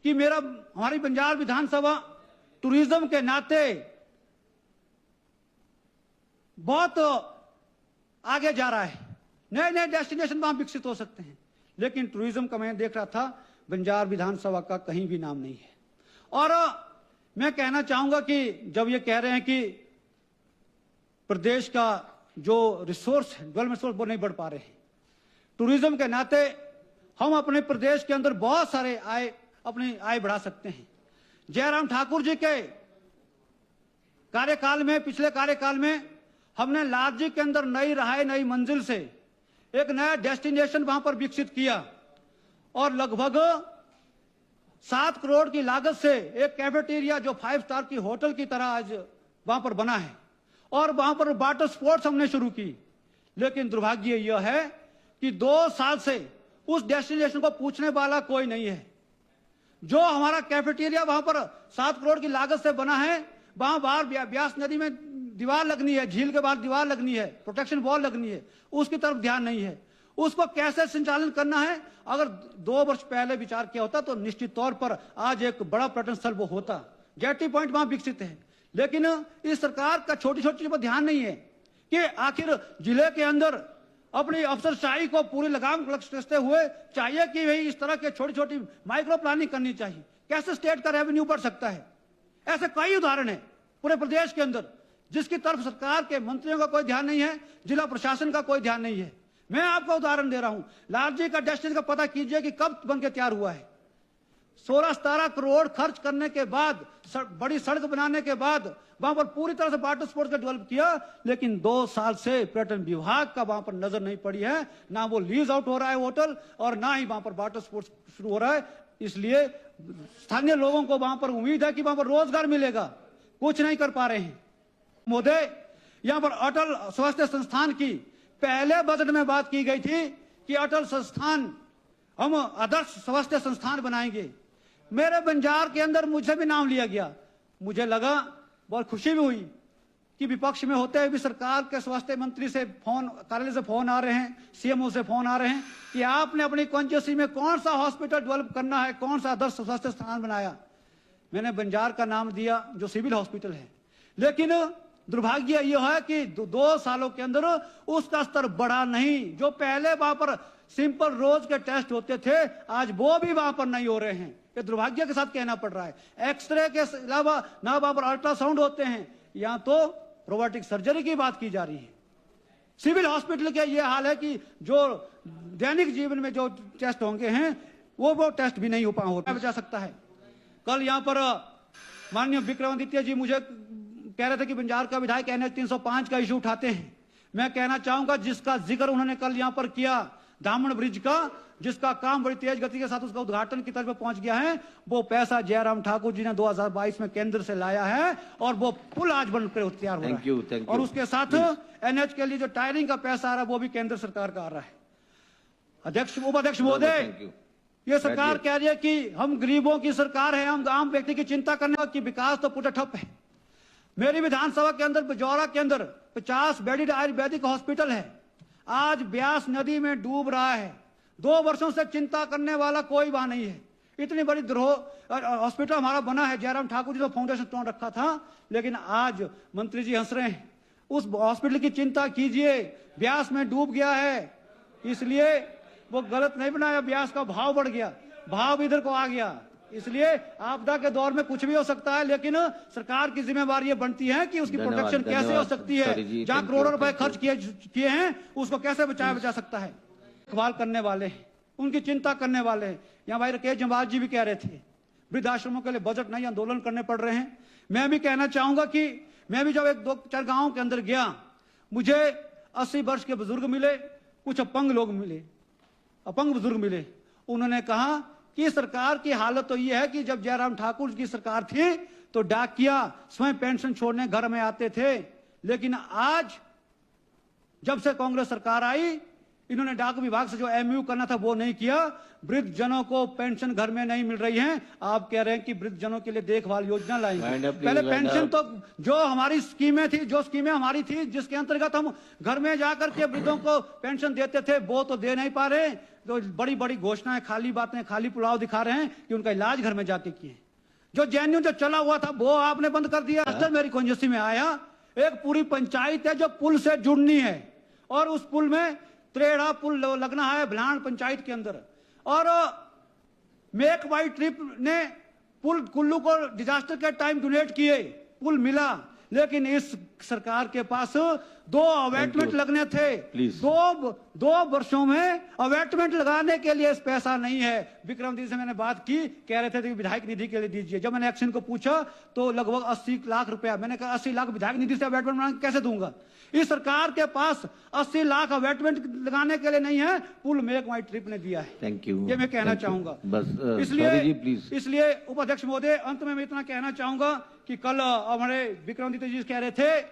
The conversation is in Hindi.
कि हमारी पंजाब विधानसभा टूरिज्म के नाते बहुत आगे जा रहा है। नए नए डेस्टिनेशन वहां विकसित हो सकते हैं, लेकिन टूरिज्म का मैं देख रहा था बंजार विधानसभा का कहीं भी नाम नहीं है। और मैं कहना चाहूंगा कि जब ये कह रहे हैं कि प्रदेश का जो रिसोर्स है, डेवलपमेंट रिसोर्स, वो नहीं बढ़ पा रहे हैं, टूरिज्म के नाते हम अपने प्रदेश के अंदर बहुत सारे अपनी आय बढ़ा सकते हैं। जयराम ठाकुर जी के कार्यकाल में, पिछले कार्यकाल में हमने लालजी के अंदर नई राह, नई मंजिल से एक नया डेस्टिनेशन वहां पर विकसित किया और लगभग 7 करोड़ की लागत से एक कैफेटेरिया जो 5 स्टार की होटल की तरह आज वहां पर बना है और वहां पर वाटर स्पोर्ट्स हमने शुरू की। लेकिन दुर्भाग्य यह है कि 2 साल से उस डेस्टिनेशन को पूछने वाला कोई नहीं है। जो हमारा कैफेटेरिया वहां पर 7 करोड़ की लागत से बना है, वहां बाहर ब्यास नदी में दीवार लगनी है, झील के बाहर दीवार लगनी है, प्रोटेक्शन वॉल लगनी है, उसकी तरफ ध्यान नहीं है। उसको कैसे संचालन करना है, अगर 2 वर्ष पहले विचार किया होता तो निश्चित तौर पर आज एक बड़ा पर्यटन स्थल वो होता। जेटी पॉइंट वहां विकसित है, लेकिन इस सरकार का छोटी छोटी चीजों पर ध्यान नहीं है कि आखिर जिले के अंदर अपनी अफसरशाही को पूरी लगाम कसते हुए चाहिए कि भाई इस तरह के छोटी छोटी माइक्रो प्लानिंग करनी चाहिए। कैसे स्टेट का रेवेन्यू बढ़ सकता है? ऐसे कई उदाहरण है पूरे प्रदेश के अंदर जिसकी तरफ सरकार के मंत्रियों का कोई ध्यान नहीं है, जिला प्रशासन का कोई ध्यान नहीं है। मैं आपको उदाहरण दे रहा हूं, लालजी का डेस्टिनेशन का पता कीजिए कि कब बन के तैयार हुआ है। 16-17 करोड़ खर्च करने के बाद, बड़ी सड़क बनाने के बाद वहां पर पूरी तरह से वाटर स्पोर्ट्स का डेवलप किया, लेकिन 2 साल से पर्यटन विभाग का वहां पर नजर नहीं पड़ी है। ना वो लीज आउट हो रहा है होटल और ना ही वहां पर वाटर स्पोर्ट्स शुरू हो रहा है। इसलिए स्थानीय लोगों को वहां पर उम्मीद है कि वहां पर रोजगार मिलेगा, कुछ नहीं कर पा रहे हैं। मोदी, यहां पर अटल स्वास्थ्य संस्थान की पहले बजट में बात की गई थी कि अटल संस्थान हम आदर्श स्वास्थ्य संस्थान बनाएंगे। मेरे बंजार के अंदर मुझे भी नाम लिया गया। मुझे लगा, बहुत खुशी भी हुई कि विपक्ष में होते हुए भी सरकार के स्वास्थ्य मंत्री से कार्यालय से फोन आ रहे हैं, सीएमओ से फोन आ रहे हैं कि आपने अपनी कॉन्स्टिट्यूंसी में कौन सा हॉस्पिटल डेवलप करना है, कौन सा आदर्श स्वास्थ्य स्थान बनाया। मैंने बंजार का नाम दिया जो सिविल हॉस्पिटल है, लेकिन दुर्भाग्य यह है कि 2 सालों के अंदर उसका स्तर बढ़ा नहीं। जो पहले वहां पर सिंपल रोज के टेस्ट होते थे, आज वो भी वहां पर नहीं हो रहे हैं। ये दुर्भाग्य के साथ कहना पड़ रहा है। एक्सरे के अलावा ना वहां पर अल्ट्रासाउंड होते हैं, यहां तो रोबोटिक सर्जरी की बात की जा रही है। सिविल हॉस्पिटल के ये हाल है कि जो दैनिक जीवन में जो टेस्ट होंगे हैं वो टेस्ट भी नहीं हो बचा सकता है। कल यहां पर माननीय विक्रमादित्य जी मुझे कह रहे थे कि बंजार का विधायक NH 305 का इशू उठाते हैं। मैं कहना चाहूंगा, जिसका जिक्र उन्होंने कल यहां पर किया, दामन ब्रिज का, जिसका काम बड़ी तेज गति के साथ उसका उद्घाटन की तरफ पहुंच गया है, वो पैसा जयराम ठाकुर जी ने 2022 में केंद्र से लाया है और वो पुल आज बनकर तैयार हो रहा है। और उसके साथ NH के लिए जो टायरिंग का पैसा आ रहा है वो भी केंद्र सरकार का आ रहा है। उपाध्यक्ष महोदय, ये सरकार कह रही है कि हम गरीबों की सरकार है, हम आम व्यक्ति की चिंता करने की, विकास तो पूरा ठप है। मेरी विधानसभा के अंदर बजौरा के अंदर 50 बेडेड आयुर्वेदिक हॉस्पिटल है, आज ब्यास नदी में डूब रहा है। 2 वर्षों से चिंता करने वाला कोई वहां नहीं है। इतनी बड़ी हॉस्पिटल हमारा बना है, जयराम ठाकुर जी ने फाउंडेशन स्टोन रखा था, लेकिन आज मंत्री जी हंस रहे हैं। उस हॉस्पिटल की चिंता कीजिए, ब्यास में डूब गया है, इसलिए वो गलत नहीं बनाया। ब्यास का भाव बढ़ गया, भाव इधर को आ गया। इसलिए आपदा के दौर में कुछ भी हो सकता है, लेकिन सरकार की जिम्मेवारी ये बनती है कि उसकी प्रोटेक्शन कैसे हो सकती है। जहां करोड़ों रुपए खर्च किए हैं उसको कैसे बचा सकता है। देखभाल करने वाले हैं, उनकी चिंता करने वाले हैं। यहाँ भाई राकेश जम्वाल जी भी कह रहे थे वृद्धाश्रमों के लिए बजट नहीं, आंदोलन करने पड़ रहे हैं। मैं भी कहना चाहूंगा कि मैं भी जब 1-2-4 गाँव के अंदर गया, मुझे 80 वर्ष के बुजुर्ग मिले, कुछ अपंग लोग मिले, अपंग बुजुर्ग मिले। उन्होंने कहा कि सरकार की हालत तो यह है कि जब जयराम ठाकुर की सरकार थी तो डाकिया स्वयं पेंशन छोड़ने घर में आते थे, लेकिन आज जब से कांग्रेस सरकार आई, इन्होंने डाक विभाग से जो एमयू करना था वो नहीं किया। वृद्ध जनों को पेंशन घर में नहीं मिल रही है, आप कह रहे हैं कि वृद्ध जनों के लिए देखभाल योजना लाएंगे। पहले पेंशन तो जो हमारी स्कीमें थी, जो स्कीमें हमारी थी जिसके अंतर्गत हम घर में जाकर के वृद्धों को पेंशन देते थे, वो तो दे नहीं पा रहे। तो बड़ी बड़ी घोषणाएं, खाली बातें, खाली पुलाव दिखा रहे हैं कि उनका इलाज घर में जाके किए। जो जेएनयू जो चला हुआ था वो आपने बंद कर दिया। अक्सर मेरी कॉन्स्टिट्यूंसी में आया, एक पूरी पंचायत है जो पुल से जुड़नी है और उस पुल में त्रेड़ा पुल लगना है भलान पंचायत के अंदर, और मेक माई ट्रिप ने पुल कुल्लू को डिजास्टर के टाइम डोनेट किए, पुल मिला, लेकिन इस सरकार के पास 2 अवेटमेंट लगने थे। 2 वर्षों में अवेटमेंट लगाने के लिए पैसा नहीं है। विक्रम दी से मैंने बात की, कह रहे थे कि विधायक निधि के लिए दीजिए। जब मैंने एक्शन को पूछा तो लगभग 80 लाख रुपया, मैंने कहा 80 लाख विधायक निधि से अवेटमेंट बनाने कैसे दूंगा। इस सरकार के पास 80 लाख अवेटमेंट लगाने के लिए नहीं है, पुल मेक माई ट्रिप ने दिया है। थैंक यू, ये मैं कहना चाहूंगा। इसलिए उपाध्यक्ष महोदय, अंत में मैं इतना कहना चाहूंगा कि कल हमारे विक्रमादित्य जी कह रहे थे